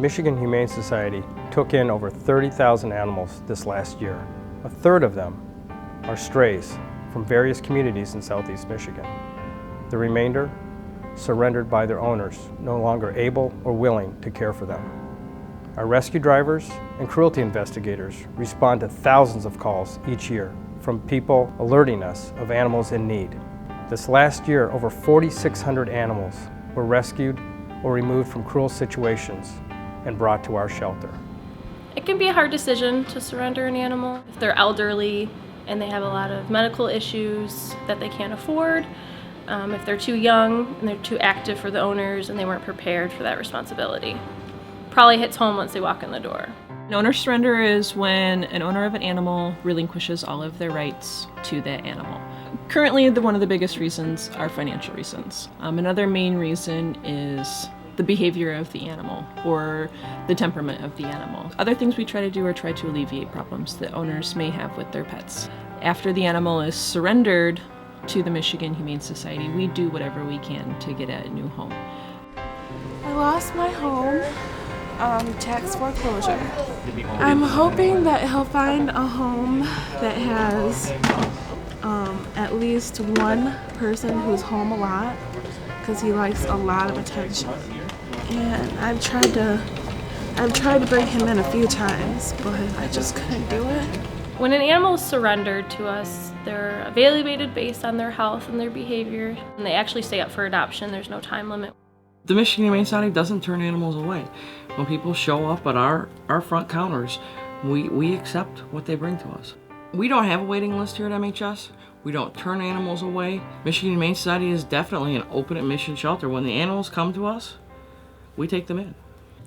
Michigan Humane Society took in over 30,000 animals this last year. A third of them are strays from various communities in southeast Michigan. The remainder surrendered by their owners, no longer able or willing to care for them. Our rescue drivers and cruelty investigators respond to thousands of calls each year from people alerting us of animals in need. This last year, over 4,600 animals were rescued or removed from cruel situations and brought to our shelter. It can be a hard decision to surrender an animal if they're elderly and they have a lot of medical issues that they can't afford, if they're too young and they're too active for the owners and they weren't prepared for that responsibility. Probably hits home once they walk in the door. An owner surrender is when an owner of an animal relinquishes all of their rights to that animal. Currently, one of the biggest reasons are financial reasons. Another main reason is the behavior of the animal or the temperament of the animal. Other things we try to do are try to alleviate problems that owners may have with their pets. After the animal is surrendered to the Michigan Humane Society, we do whatever we can to get a new home. I lost my home, tax foreclosure. I'm hoping that he'll find a home that has at least one person who's home a lot, because he likes a lot of attention. And I've tried to bring him in a few times, but I just couldn't do it. When an animal is surrendered to us, they're evaluated based on their health and their behavior, and they actually stay up for adoption. There's no time limit. The Michigan Humane Society doesn't turn animals away. When people show up at our front counters, we accept what they bring to us. We don't have a waiting list here at MHS. We don't turn animals away. Michigan Humane Society is definitely an open admission shelter. When the animals come to us, we take them in.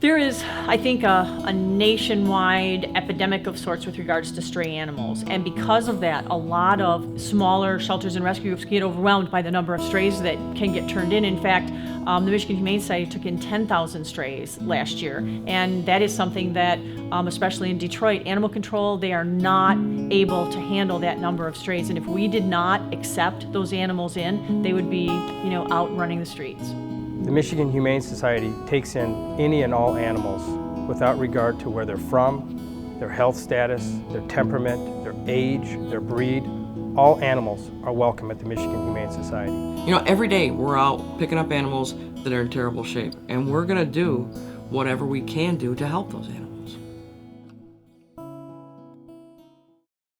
There is, I think, a nationwide epidemic of sorts with regards to stray animals. And because of that, a lot of smaller shelters and rescue groups get overwhelmed by the number of strays that can get turned in. In fact, the Michigan Humane Society took in 10,000 strays last year. And that is something that, especially in Detroit, animal control, they are not able to handle that number of strays. And if we did not accept those animals in, they would be, out running the streets. The Michigan Humane Society takes in any and all animals without regard to where they're from, their health status, their temperament, their age, their breed. All animals are welcome at the Michigan Humane Society. Every day we're out picking up animals that are in terrible shape, and we're gonna do whatever we can do to help those animals.